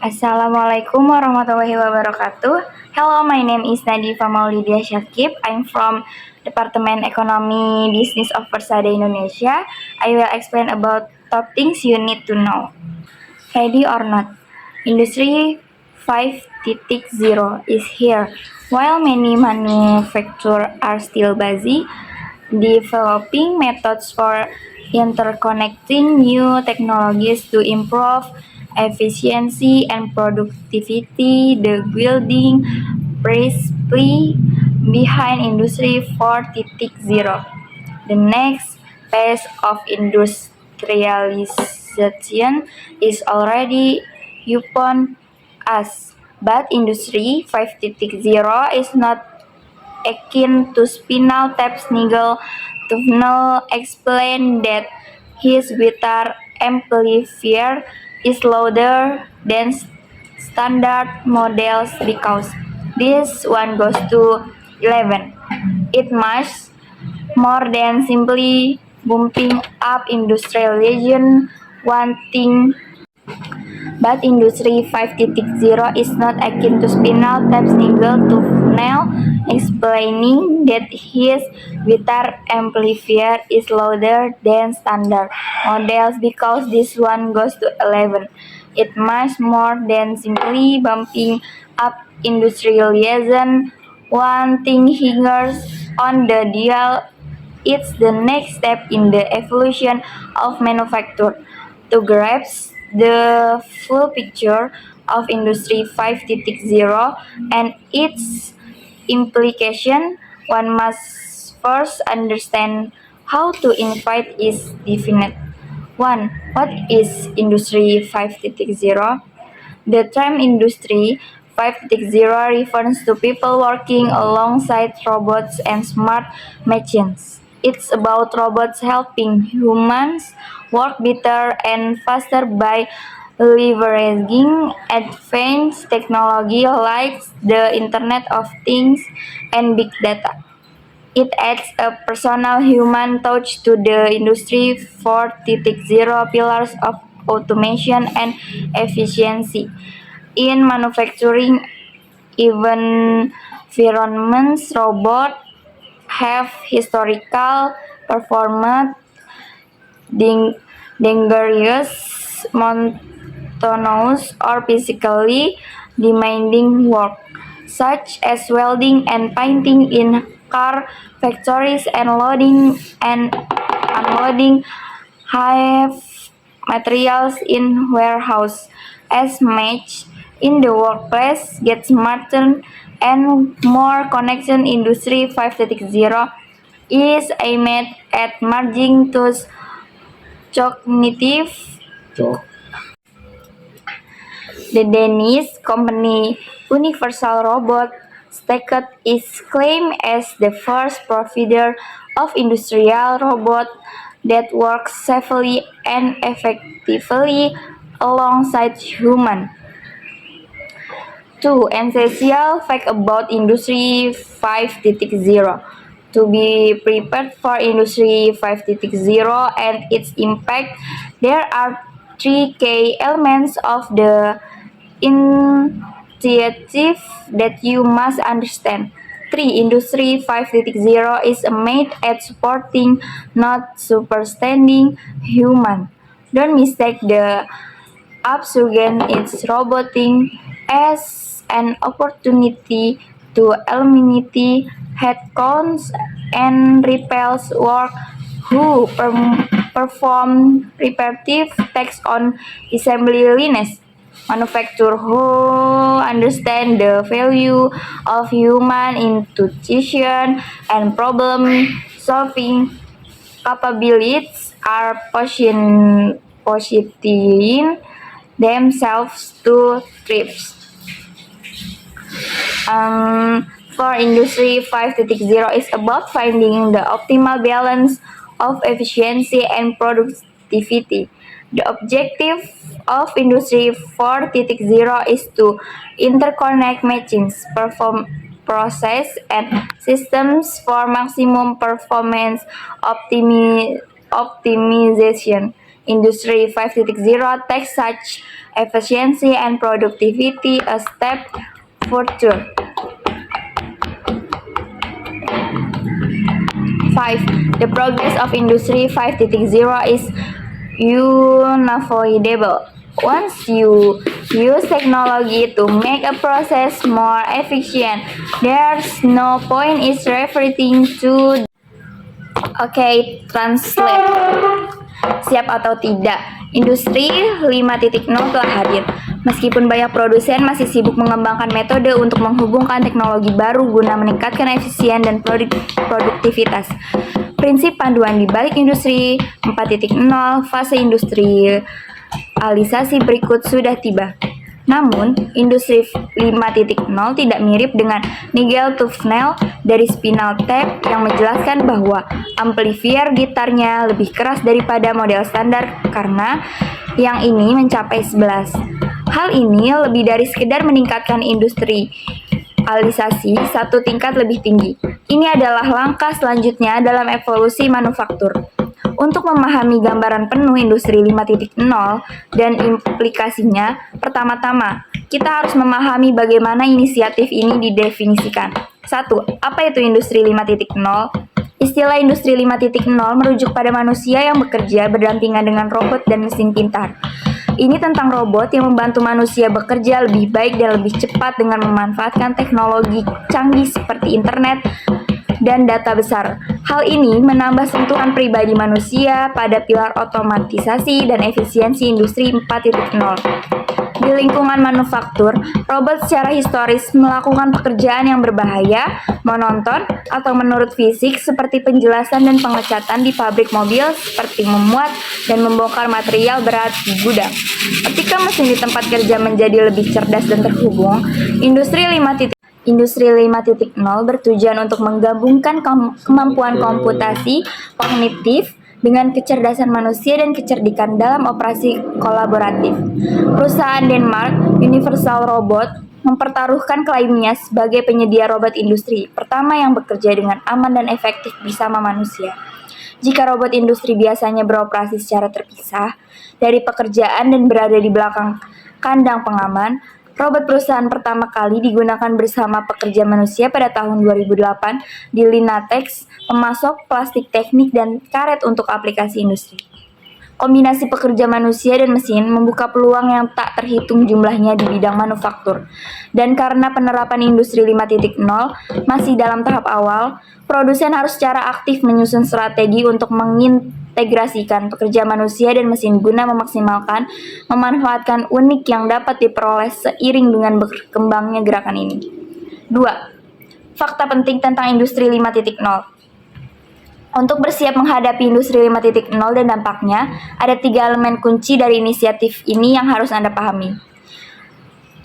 Assalamualaikum warahmatullahi wabarakatuh. Hello, my name is Nadifa Maulidia Syakib. I'm from Department Ekonomi Business of Persada Indonesia. I will explain about top things you need to know. Ready or not? Industry 5.0 is here. While many manufacturers are still busy developing methods for interconnecting new technologies to improve efficiency and productivity, the building precisely behind Industry 4.0. The next phase of industrialization is already upon us, but Industry 5.0 is not akin to Spinal Tap's Nigel Tufnell explained that his guitar amplifier is louder than standard models because this one goes to 11. It much more than simply bumping up industrialization. One thing but Industry 5.0 is not akin to Spinal Tap's Nigel Tufnell explaining that his guitar amplifier is louder than standard models because this one goes to 11. It much more than simply bumping up industrialization. One thing hingers on the dial. It's the next step in the evolution of manufacture. To grasp the full picture of Industry 5.0 and its implication, one must first understand how to invite is defined. 1. What is Industry 5.0? The term Industry 5.0 refers to people working alongside robots and smart machines. It's about robots helping humans work better and faster by leveraging advanced technology like the Internet of Things and big data. It adds a personal human touch to the Industry 4.0 pillars of automation and efficiency. In manufacturing environments, robots have historical performed dangerous, monotonous, or physically demanding work, such as welding and painting in car factories and loading and unloading heavy materials in warehouse. As much in the workplace gets smarter and more connection, Industry 5.0 is aimed at merging those cognitive. The Danish company Universal Robot staked its claim as the first provider of industrial robot that works safely and effectively alongside humans. 2. Essential fact about Industry 5.0. To be prepared for Industry 5.0 and its impact, there are three key elements of the initiative that you must understand. 3. Industry 5.0 is aimed at supporting, not superseding, human. Don't mistake the upsurge its roboting as an opportunity to eliminate headcounts and repels work who perform repetitive tasks on assembly lines. Manufacturers who understand the value of human intuition and problem-solving capabilities are positioning themselves to thrive. For Industry 5.0 is about finding the optimal balance of efficiency and productivity. The objective of Industry 4.0 is to interconnect machines, perform process, and systems for maximum performance optimization. Industry 5.0 takes such efficiency and productivity a step further. 5. The progress of Industry 5.0 is unavoidable. Once you use technology to make a process more efficient, there's no point in reverting to. Oke, translate. Siap atau tidak, Industri 5.0 telah hadir. Meskipun banyak produsen masih sibuk mengembangkan metode untuk menghubungkan teknologi baru guna meningkatkan efisien dan produktivitas. Prinsip panduan di balik Industri 4.0 fase industrialisasi berikut sudah tiba. Namun, Industri 5.0 tidak mirip dengan Nigel Tufnel dari Spinal Tap yang menjelaskan bahwa amplifier gitarnya lebih keras daripada model standar karena yang ini mencapai 11. Hal ini lebih dari sekedar meningkatkan industrialisasi satu tingkat lebih tinggi. Ini adalah langkah selanjutnya dalam evolusi manufaktur. Untuk memahami gambaran penuh Industri 5.0 dan implikasinya, pertama-tama, kita harus memahami bagaimana inisiatif ini didefinisikan. 1. Apa itu Industri 5.0? Istilah Industri 5.0 merujuk pada manusia yang bekerja berdampingan dengan robot dan mesin pintar. Ini tentang robot yang membantu manusia bekerja lebih baik dan lebih cepat dengan memanfaatkan teknologi canggih seperti internet dan data besar. Hal ini menambah sentuhan pribadi manusia pada pilar otomatisasi dan efisiensi Industri 4.0. Di lingkungan manufaktur, robot secara historis melakukan pekerjaan yang berbahaya, monoton, atau menurut fisik seperti penjelasan dan pengecatan di pabrik mobil seperti memuat dan membongkar material berat di gudang. Ketika mesin di tempat kerja menjadi lebih cerdas dan terhubung, Industri 5.0 bertujuan untuk menggabungkan kemampuan komputasi kognitif dengan kecerdasan manusia dan kecerdikan dalam operasi kolaboratif. Perusahaan Denmark, Universal Robot, mempertaruhkan klaimnya sebagai penyedia robot industri pertama yang bekerja dengan aman dan efektif bersama manusia. Jika robot industri biasanya beroperasi secara terpisah dari pekerjaan dan berada di belakang kandang pengaman, robot perusahaan pertama kali digunakan bersama pekerja manusia pada tahun 2008 di Linatex, pemasok plastik teknik dan karet untuk aplikasi industri. Kombinasi pekerja manusia dan mesin membuka peluang yang tak terhitung jumlahnya di bidang manufaktur. Dan karena penerapan Industri 5.0 masih dalam tahap awal, produsen harus secara aktif menyusun strategi untuk mengintegrasikan pekerja manusia dan mesin guna memanfaatkan unik yang dapat diperoleh seiring dengan berkembangnya gerakan ini. 2. Fakta penting tentang Industri 5.0. Untuk bersiap menghadapi Industri 5.0 dan dampaknya, ada 3 elemen kunci dari inisiatif ini yang harus Anda pahami.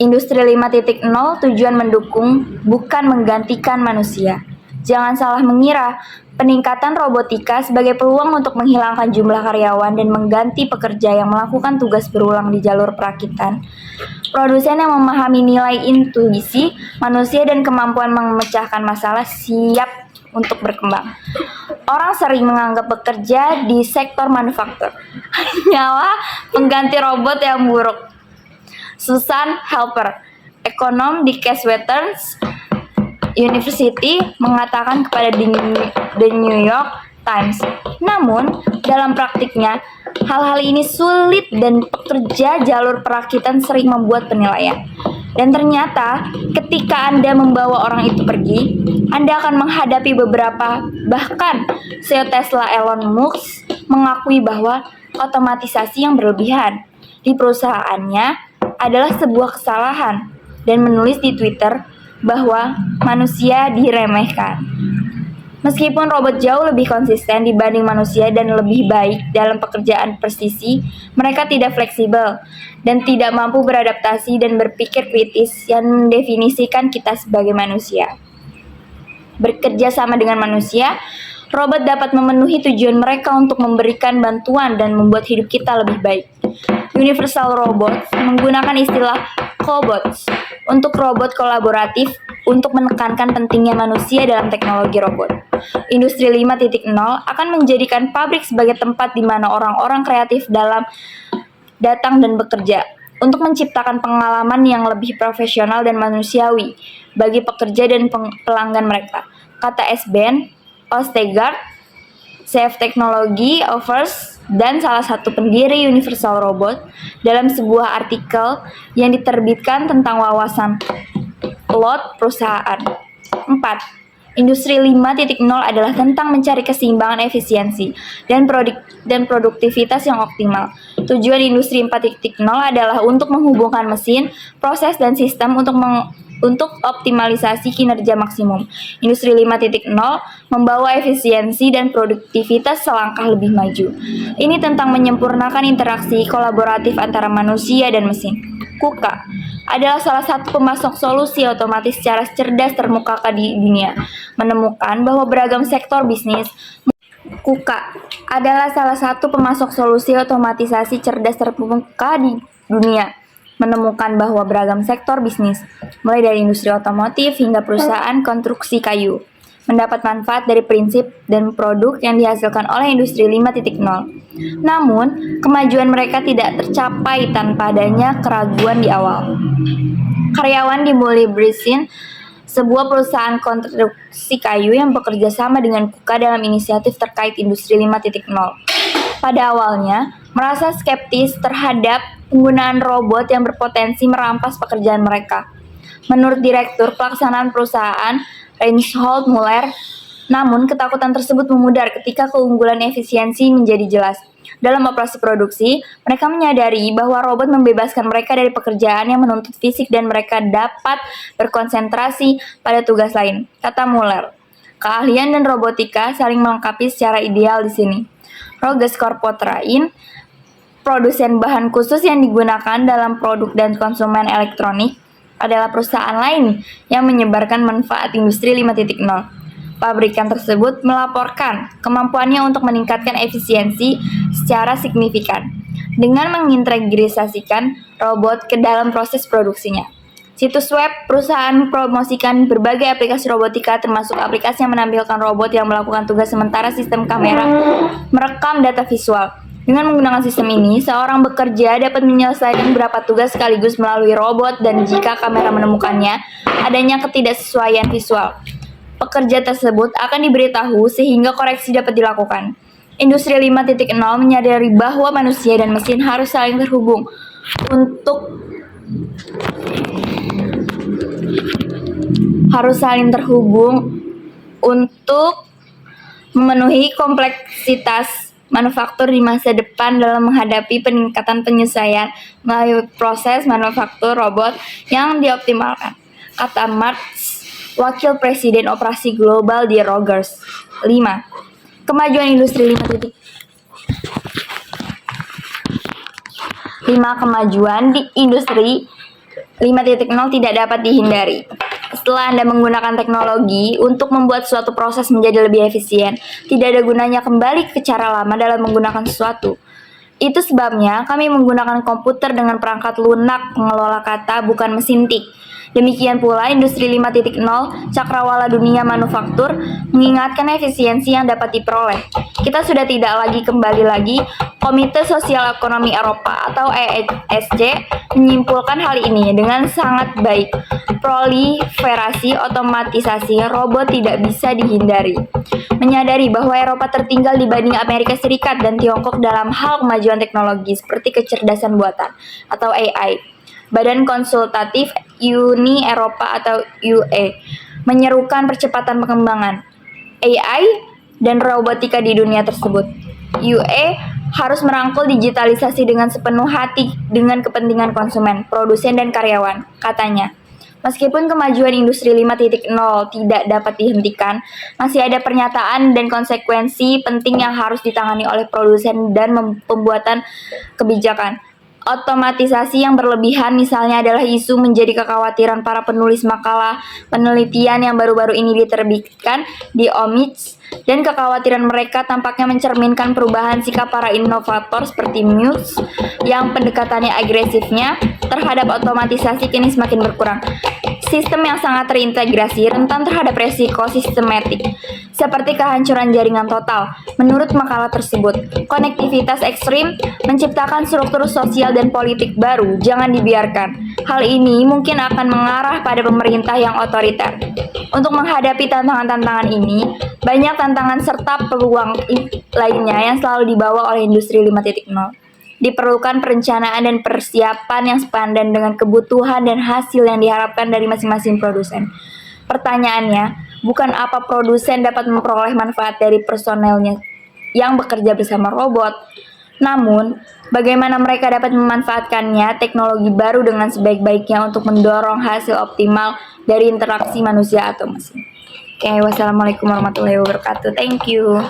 Industri 5.0 tujuan mendukung, bukan menggantikan manusia. Jangan salah mengira, peningkatan robotika sebagai peluang untuk menghilangkan jumlah karyawan dan mengganti pekerja yang melakukan tugas berulang di jalur perakitan. Produsen yang memahami nilai intuisi manusia dan kemampuan memecahkan masalah siap untuk berkembang. Orang sering menganggap bekerja di sektor manufaktur hanyalah pengganti robot yang buruk. Susan Halper, ekonom di Case Western University, mengatakan kepada The New York Times. Namun, dalam praktiknya, hal-hal ini sulit dan pekerja jalur perakitan sering membuat penilaian. Dan ternyata, ketika Anda membawa orang itu pergi, Anda akan menghadapi beberapa, bahkan CEO Tesla Elon Musk mengakui bahwa otomatisasi yang berlebihan di perusahaannya adalah sebuah kesalahan dan menulis di Twitter bahwa manusia diremehkan. Meskipun robot jauh lebih konsisten dibanding manusia dan lebih baik dalam pekerjaan presisi, mereka tidak fleksibel dan tidak mampu beradaptasi dan berpikir kritis yang mendefinisikan kita sebagai manusia. Bekerja sama dengan manusia, robot dapat memenuhi tujuan mereka untuk memberikan bantuan dan membuat hidup kita lebih baik. Universal Robots menggunakan istilah cobots untuk robot kolaboratif untuk menekankan pentingnya manusia dalam teknologi robot. Industri 5.0 akan menjadikan pabrik sebagai tempat di mana orang-orang kreatif datang dan bekerja untuk menciptakan pengalaman yang lebih profesional dan manusiawi bagi pekerja dan pelanggan mereka, kata Esben Ostegard, Chef Technology Offers dan salah satu pendiri Universal Robot dalam sebuah artikel yang diterbitkan tentang wawasan lot perusahaan. 4. Industri 5.0 adalah tentang mencari keseimbangan efisiensi dan produktivitas yang optimal. Tujuan industri 4.0 adalah untuk menghubungkan mesin, proses, dan sistem untuk optimalisasi kinerja maksimum. Industri 5.0 membawa efisiensi dan produktivitas selangkah lebih maju. Ini tentang menyempurnakan interaksi kolaboratif antara manusia dan mesin. KUKA adalah salah satu pemasok solusi otomatis secara cerdas terkemuka di dunia, menemukan bahwa beragam sektor bisnis. KUKA adalah salah satu pemasok solusi otomatisasi cerdas terkemuka di dunia, menemukan bahwa beragam sektor bisnis, mulai dari industri otomotif hingga perusahaan konstruksi kayu, mendapat manfaat dari prinsip dan produk yang dihasilkan oleh industri 5.0. Namun, kemajuan mereka tidak tercapai tanpa adanya keraguan di awal. Karyawan di Mulibrizin, sebuah perusahaan konstruksi kayu yang bekerja sama dengan KUKA dalam inisiatif terkait industri 5.0. Pada awalnya, merasa skeptis terhadap penggunaan robot yang berpotensi merampas pekerjaan mereka. Menurut Direktur Pelaksanaan Perusahaan, Reinhold Muller, namun ketakutan tersebut memudar ketika keunggulan efisiensi menjadi jelas. Dalam operasi produksi, mereka menyadari bahwa robot membebaskan mereka dari pekerjaan yang menuntut fisik dan mereka dapat berkonsentrasi pada tugas lain, kata Muller. Keahlian dan robotika saling melengkapi secara ideal di sini. Rogers Corporation, produsen bahan khusus yang digunakan dalam produk dan konsumen elektronik, adalah perusahaan lain yang menyebarkan manfaat industri 5.0. Pabrikan tersebut melaporkan kemampuannya untuk meningkatkan efisiensi secara signifikan dengan mengintegrasikan robot ke dalam proses produksinya. Situs web perusahaan mempromosikan berbagai aplikasi robotika termasuk aplikasi yang menampilkan robot yang melakukan tugas sementara sistem kamera merekam data visual. Dengan menggunakan sistem ini, seorang bekerja dapat menyelesaikan beberapa tugas sekaligus melalui robot dan jika kamera menemukannya adanya ketidaksesuaian visual, pekerja tersebut akan diberitahu sehingga koreksi dapat dilakukan. Industri 5.0 menyadari bahwa manusia dan mesin harus saling terhubung untuk memenuhi kompleksitas manufaktur di masa depan dalam menghadapi peningkatan penyelesaian melalui proses manufaktur robot yang dioptimalkan, kata Mark, Wakil Presiden Operasi Global di Rogers. 5. Kemajuan industri 5.0. Kemajuan di industri 5.0 tidak dapat dihindari. Setelah Anda menggunakan teknologi untuk membuat suatu proses menjadi lebih efisien, tidak ada gunanya kembali ke cara lama dalam menggunakan sesuatu. Itu sebabnya kami menggunakan komputer dengan perangkat lunak pengelola kata, bukan mesin tik. Demikian pula industri 5.0 cakrawala dunia manufaktur mengingatkan efisiensi yang dapat diperoleh. Kita sudah tidak lagi kembali lagi. Komite Sosial Ekonomi Eropa atau ESC menyimpulkan hal ini dengan sangat baik. Proliferasi otomatisasi robot tidak bisa dihindari. Menyadari bahwa Eropa tertinggal dibanding Amerika Serikat dan Tiongkok dalam hal kemajuan teknologi seperti kecerdasan buatan atau AI. Badan Konsultatif Uni Eropa atau UE menyerukan percepatan pengembangan AI dan robotika di dunia tersebut. UE harus merangkul digitalisasi dengan sepenuh hati dengan kepentingan konsumen, produsen, dan karyawan, katanya. Meskipun kemajuan industri 5.0 tidak dapat dihentikan, masih ada pernyataan dan konsekuensi penting yang harus ditangani oleh produsen dan pembuatan kebijakan. Otomatisasi yang berlebihan misalnya adalah isu menjadi kekhawatiran para penulis makalah penelitian yang baru-baru ini diterbitkan di Omits, dan kekhawatiran mereka tampaknya mencerminkan perubahan sikap para inovator seperti Muse yang pendekatannya agresifnya terhadap otomatisasi kini semakin berkurang. sistem yang sangat terintegrasi rentan terhadap resiko sistematik, seperti kehancuran jaringan total. Menurut makalah tersebut, konektivitas ekstrim menciptakan struktur sosial dan politik baru. Jangan dibiarkan. Hal ini mungkin akan mengarah pada pemerintah yang otoriter. Untuk menghadapi tantangan-tantangan ini, banyak tantangan serta peluang lainnya yang selalu dibawa oleh industri 5.0. Diperlukan perencanaan dan persiapan yang sepadan dengan kebutuhan dan hasil yang diharapkan dari masing-masing produsen. Pertanyaannya, bukan apa produsen dapat memperoleh manfaat dari personelnya yang bekerja bersama robot, namun bagaimana mereka dapat memanfaatkannya teknologi baru dengan sebaik-baiknya untuk mendorong hasil optimal dari interaksi manusia atau mesin. Oke, wassalamualaikum warahmatullahi wabarakatuh. Thank you.